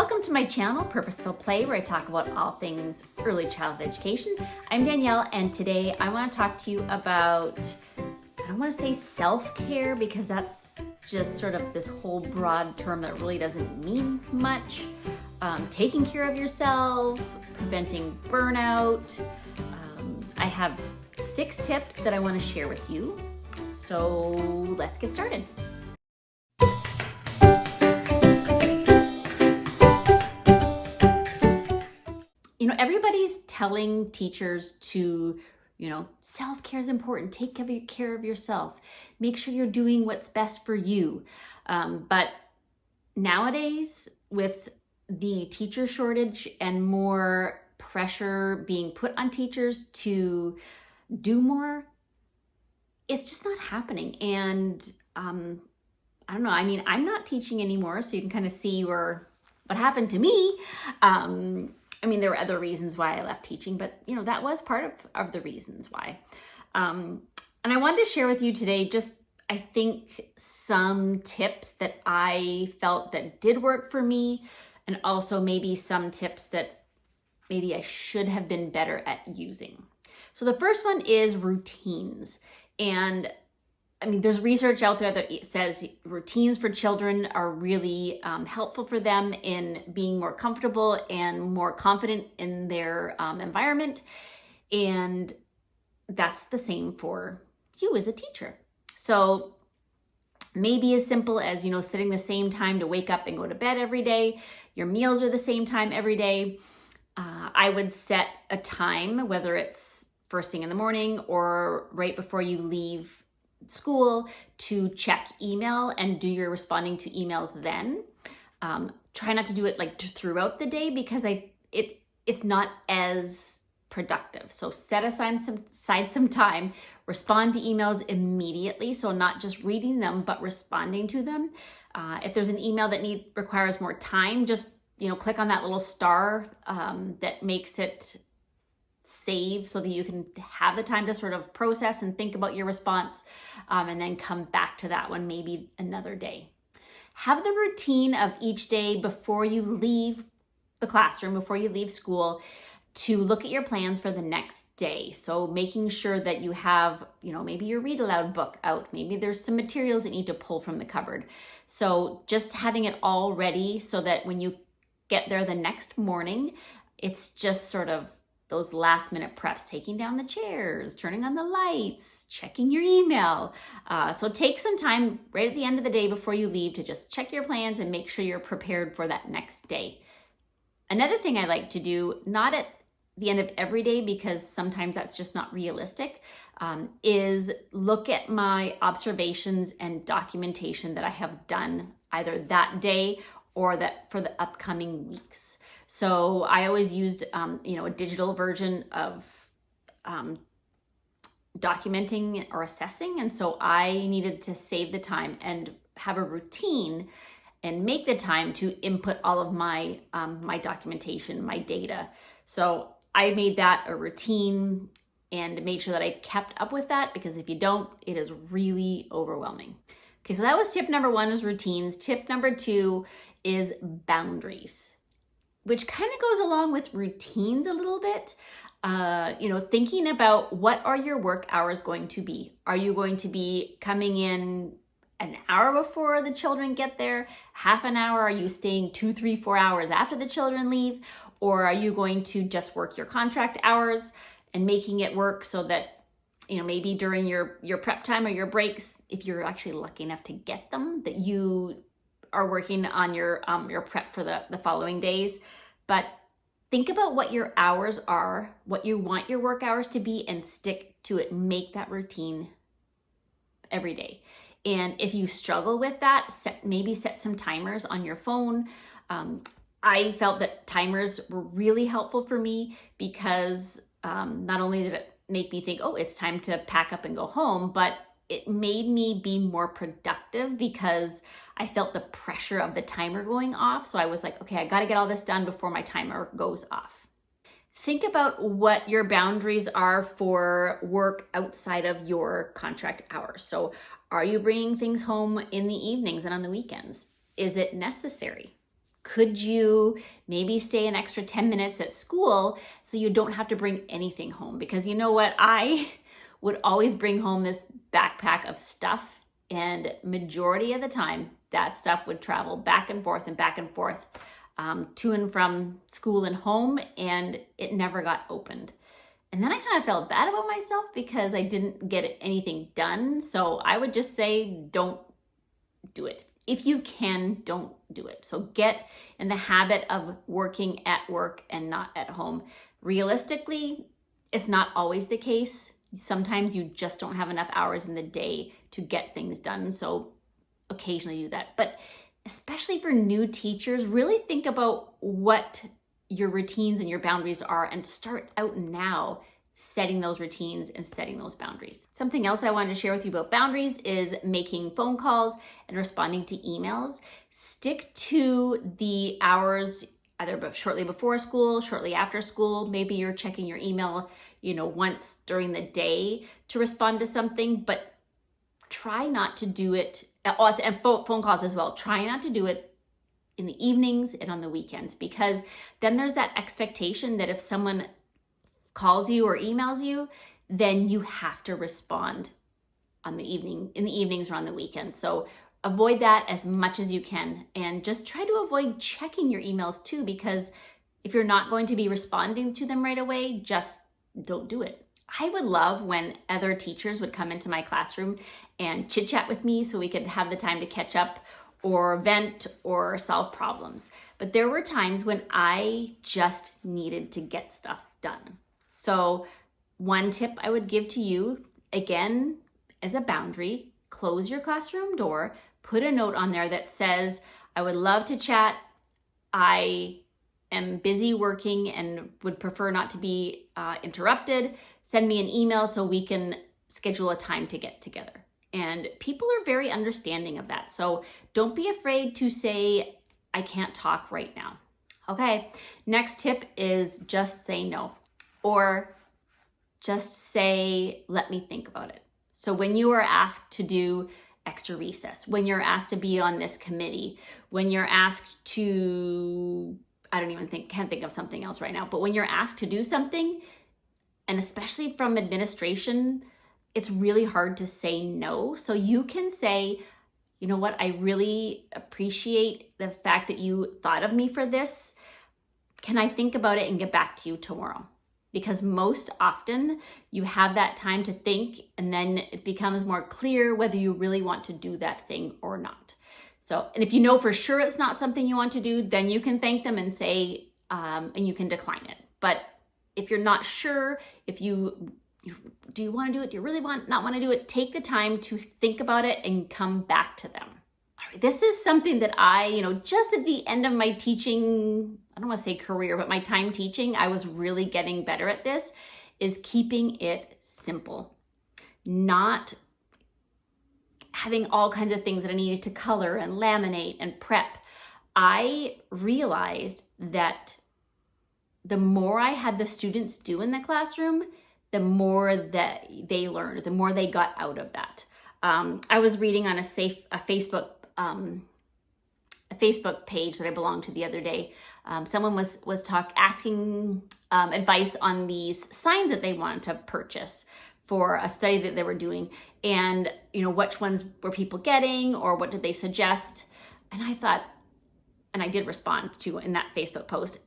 Welcome to my channel, Purposeful Play, where I talk about all things early childhood education. I'm Danielle, and today I want to talk to you about, I don't want to say self-care because that's just sort of this whole broad term that really doesn't mean much. Taking care of yourself, preventing burnout. I have 6 tips that I want to share with you. So let's get started. Everybody's telling teachers to, self-care is important. Take care of yourself. Make sure you're doing what's best for you. But nowadays, with the teacher shortage and more pressure being put on teachers to do more, it's just not happening. And I don't know. I'm not teaching anymore, so you can kind of see what happened to me. There were other reasons why I left teaching, but that was part of the reasons why. And I wanted to share with you today I think some tips that I felt that did work for me, and also maybe some tips that maybe I should have been better at using. So the first one is routines. And there's research out there that says routines for children are really helpful for them in being more comfortable and more confident in their environment. And that's the same for you as a teacher. So maybe as simple as, sitting the same time to wake up and go to bed every day. Your meals are the same time every day. I would set a time, whether it's first thing in the morning or right before you leave school, to check email and do your responding to emails then. Try not to do it throughout the day because it's not as productive. So set aside some time, respond to emails immediately. So not just reading them, but responding to them. If there's an email that requires more time, just click on that little star that makes it save so that you can have the time to sort of process and think about your response, and then come back to that one maybe another day. Have the routine of each day before you leave the classroom, before you leave school, to look at your plans for the next day. So making sure that you have, maybe your read aloud book out, maybe there's some materials that need to pull from the cupboard. So just having it all ready so that when you get there the next morning, it's just sort of those last minute preps, taking down the chairs, turning on the lights, checking your email. So take some time right at the end of the day before you leave to just check your plans and make sure you're prepared for that next day. Another thing I like to do, not at the end of every day because sometimes that's just not realistic, is look at my observations and documentation that I have done either that day or that for the upcoming weeks. So I always used, a digital version of documenting or assessing. And so I needed to save the time and have a routine and make the time to input all of my documentation, my data. So I made that a routine and made sure that I kept up with that, because if you don't, it is really overwhelming. Okay, so that was tip number 1, was routines. Tip number 2 is boundaries, which kind of goes along with routines a little bit. Thinking about what are your work hours going to be? Are you going to be coming in an hour before the children get there? Half an hour? Are you staying 2, 3, 4 hours after the children leave? Or are you going to just work your contract hours and making it work so that, maybe during your prep time or your breaks, if you're actually lucky enough to get them, that you are working on your prep for the following days. But think about what your hours are, what you want your work hours to be, and stick to it. Make that routine every day. And if you struggle with that, maybe set some timers on your phone. I felt that timers were really helpful for me because not only did it make me think, oh, it's time to pack up and go home, but it made me be more productive because I felt the pressure of the timer going off. So I was like, okay, I got to get all this done before my timer goes off. Think about what your boundaries are for work outside of your contract hours. So are you bringing things home in the evenings and on the weekends? Is it necessary? Could you maybe stay an extra 10 minutes at school so you don't have to bring anything home? Because you know what? I would always bring home this backpack of stuff, and majority of the time that stuff would travel back and forth to and from school and home, and it never got opened. And then I kind of felt bad about myself because I didn't get anything done. So I would just say, don't do it. If you can, don't do it. So get in the habit of working at work and not at home. Realistically, it's not always the case. Sometimes you just don't have enough hours in the day to get things done. So occasionally do that. But especially for new teachers, really think about what your routines and your boundaries are and start out now setting those routines and setting those boundaries. Something else I wanted to share with you about boundaries is making phone calls and responding to emails. Stick to the hours, either shortly before school, shortly after school. Maybe you're checking your email, once during the day to respond to something, but try not to do it, and phone calls as well. Try not to do it in the evenings and on the weekends, because then there's that expectation that if someone calls you or emails you, then you have to respond in the evenings or on the weekends. So avoid that as much as you can, and just try to avoid checking your emails too, because if you're not going to be responding to them right away, just don't do it. I would love when other teachers would come into my classroom and chit chat with me so we could have the time to catch up or vent or solve problems. But there were times when I just needed to get stuff done. So one tip I would give to you, again, as a boundary, close your classroom door, put a note on there that says, I would love to chat. I am busy working and would prefer not to be interrupted. Send me an email so we can schedule a time to get together. And people are very understanding of that. So don't be afraid to say, I can't talk right now. Okay, next tip is just say no. Or just say, let me think about it. So when you are asked to do extra recess, when you're asked to be on this committee, when you're asked to, can't think of something else right now, but when you're asked to do something, and especially from administration, it's really hard to say no. So you can say, you know what, I really appreciate the fact that you thought of me for this. Can I think about it and get back to you tomorrow? Because most often you have that time to think, and then it becomes more clear whether you really want to do that thing or not. So, and if you know for sure it's not something you want to do, then you can thank them and say, and you can decline it. But if you're not sure, do you want to do it? Do you really not want to do it? Take the time to think about it and come back to them. All right, this is something that I, just at the end of my teaching, I don't want to say career, but my time teaching, I was really getting better at this, is keeping it simple. Not having all kinds of things that I needed to color and laminate and prep. I realized that the more I had the students do in the classroom, the more that they learned, the more they got out of that. I was reading on a Facebook page that I belong to the other day. Someone was asking advice on these signs that they wanted to purchase for a study that they were doing, and which ones were people getting, or what did they suggest. And I thought, and I did respond to in that Facebook post,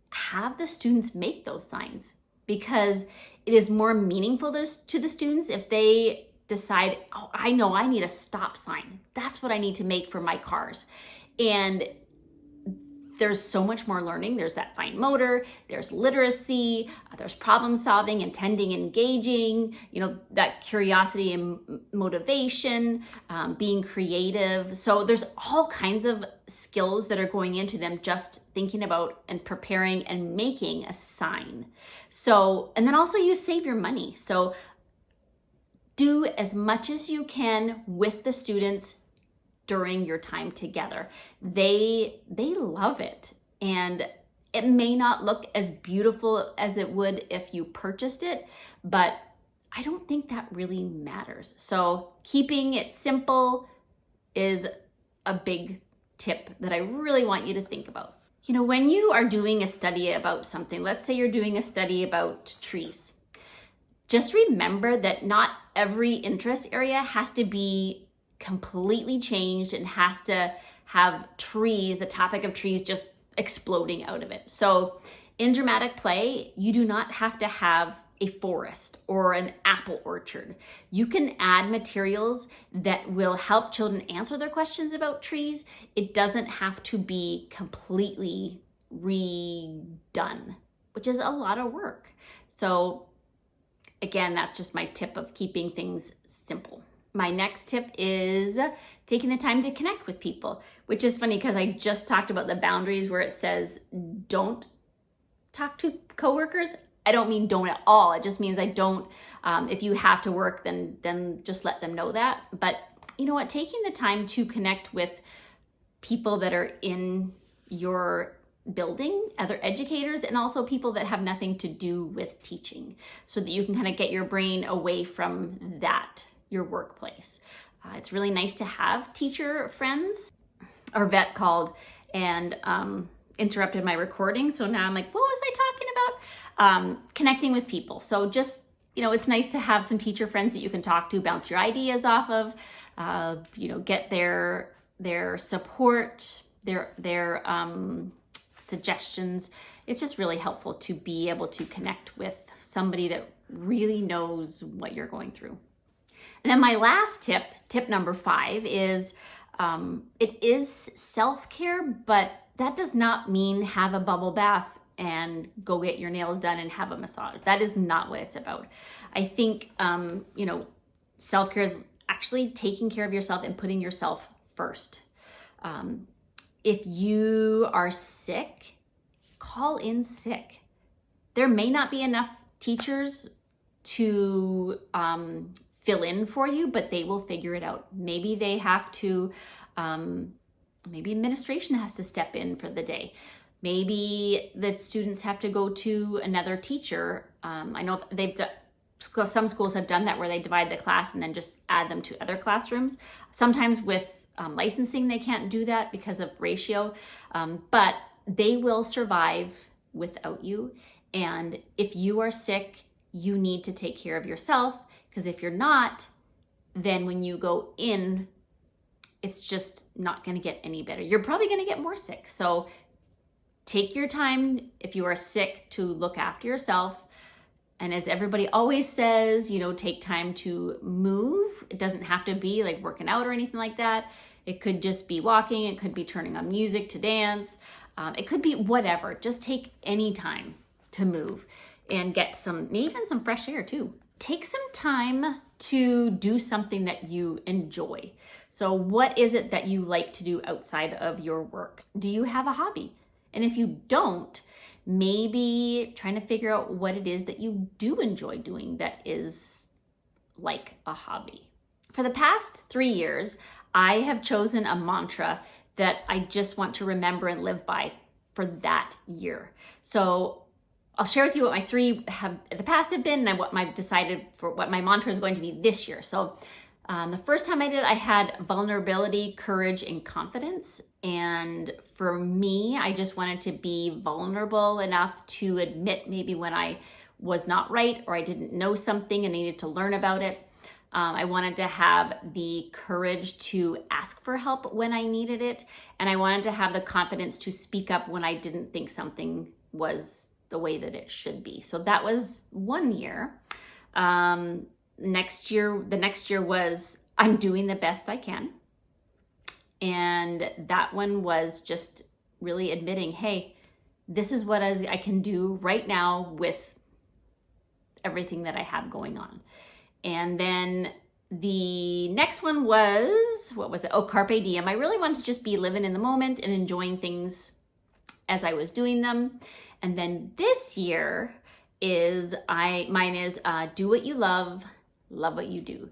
have the students make those signs, because it is more meaningful to the students if they decide, oh, I know I need a stop sign. That's what I need to make for my cars. And there's so much more learning. There's that fine motor, there's literacy, there's problem solving, intending, engaging, that curiosity and motivation, being creative. So there's all kinds of skills that are going into them just thinking about and preparing and making a sign. So, and then also you save your money. So do as much as you can with the students during your time together. They love it, and it may not look as beautiful as it would if you purchased it, but I don't think that really matters. So keeping it simple is a big tip that I really want you to think about. You know, when you are doing a study about something, let's say you're doing a study about trees, just remember that not every interest area has to be completely changed and has to have trees, the topic of trees, just exploding out of it. So in dramatic play, you do not have to have a forest or an apple orchard. You can add materials that will help children answer their questions about trees. It doesn't have to be completely redone, which is a lot of work. So again, that's just my tip of keeping things simple. My next tip is taking the time to connect with people, which is funny because I just talked about the boundaries where it says don't talk to coworkers. I don't mean don't at all. It just means I don't, if you have to work, then just let them know that. But you know what, taking the time to connect with people that are in your building, other educators, and also people that have nothing to do with teaching, so that you can kind of get your brain away from that, your workplace. It's really nice to have teacher friends. Our vet called and interrupted my recording. So now I'm like, what was I talking about? Connecting with people. So just, you know, it's nice to have some teacher friends that you can talk to, bounce your ideas off of, you know, get their support, their suggestions. It's just really helpful to be able to connect with somebody that really knows what you're going through. And then my last tip number 5 is, it is self-care, but that does not mean have a bubble bath and go get your nails done and have a massage. That is not what it's about. I think, you know, self-care is actually taking care of yourself and putting yourself first. If you are sick, call in sick. There may not be enough teachers to fill in for you, but they will figure it out. Maybe they have to, maybe administration has to step in for the day. Maybe the students have to go to another teacher. I know some schools have done that where they divide the class and then just add them to other classrooms. Sometimes with licensing, they can't do that because of ratio, but they will survive without you. And if you are sick, you need to take care of yourself, because if you're not, then when you go in, it's just not going to get any better. You're probably going to get more sick. So take your time if you are sick to look after yourself. And as everybody always says, you know, take time to move. It doesn't have to be like working out or anything like that. It could just be walking. It could be turning on music to dance. It could be whatever. Just take any time to move and get maybe even some fresh air too. Take some time to do something that you enjoy. So what is it that you like to do outside of your work? Do you have a hobby? And if you don't, maybe trying to figure out what it is that you do enjoy doing that is like a hobby. For the past 3 years, I have chosen a mantra that I just want to remember and live by for that year. So I'll share with you what my 3 have in the past have been and what I've decided for what my mantra is going to be this year. So the first time I did it, I had vulnerability, courage, and confidence. And for me, I just wanted to be vulnerable enough to admit maybe when I was not right or I didn't know something and needed to learn about it. I wanted to have the courage to ask for help when I needed it. And I wanted to have the confidence to speak up when I didn't think something was the way that it should be. So that was 1 year. The next year was I'm doing the best I can. And that one was just really admitting, hey, this is what I can do right now with everything that I have going on. And then the next one was, what was it? Oh, Carpe Diem. I really wanted to just be living in the moment and enjoying things as I was doing them. And then this year mine is do what you love what you do.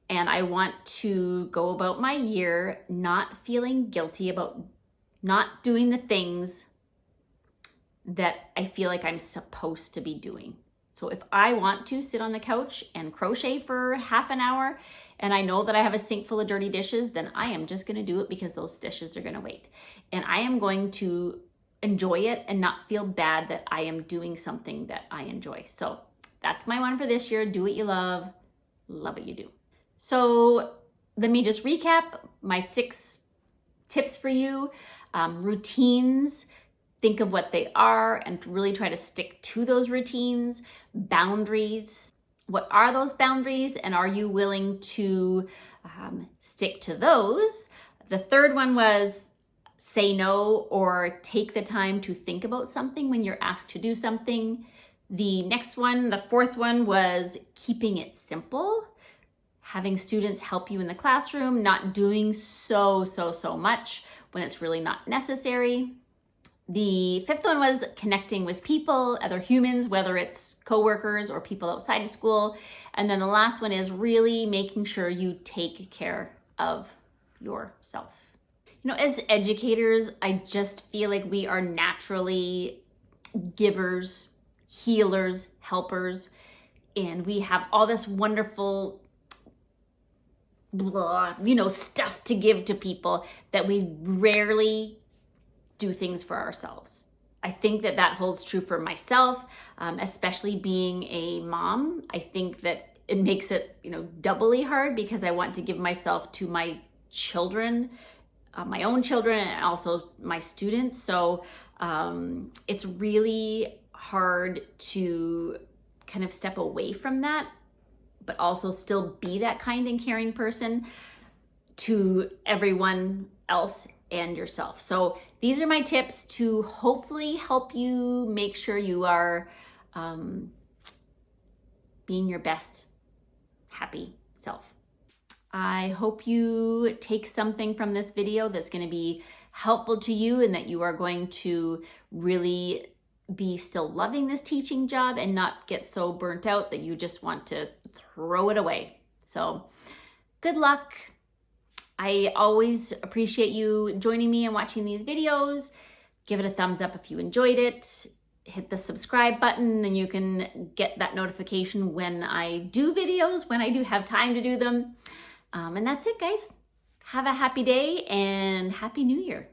And I want to go about my year not feeling guilty about not doing the things that I feel like I'm supposed to be doing. So if I want to sit on the couch and crochet for half an hour and I know that I have a sink full of dirty dishes, then I am just gonna do it because those dishes are gonna wait. And I am going to enjoy it and not feel bad that I am doing something that I enjoy. So that's my one for this year. Do what you love what you do. So let me just recap my 6 tips for you. Routines, think of what they are and really try to stick to those routines. Boundaries, what are those boundaries and are you willing to stick to those? The third one was say no or take the time to think about something when you're asked to do something. The next one, the fourth one, was keeping it simple. Having students help you in the classroom, not doing so much when it's really not necessary. The fifth one was connecting with people, other humans, whether it's coworkers or people outside of school. And then the last one is really making sure you take care of yourself. You know, as educators, I just feel like we are naturally givers, healers, helpers, and we have all this wonderful stuff to give to people that we rarely do things for ourselves. I think that holds true for myself, especially being a mom. I think that it makes it, doubly hard because I want to give myself to my children, my own children, and also my students. So it's really hard to kind of step away from that, but also still be that kind and caring person to everyone else and yourself. So these are my tips to hopefully help you make sure you are being your best, happy self. I hope you take something from this video that's going to be helpful to you and that you are going to really be still loving this teaching job and not get so burnt out that you just want to throw it away. So good luck. I always appreciate you joining me and watching these videos. Give it a thumbs up if you enjoyed it. Hit the subscribe button and you can get that notification when I do videos, when I do have time to do them. And that's it, guys. Have a happy day and Happy New Year.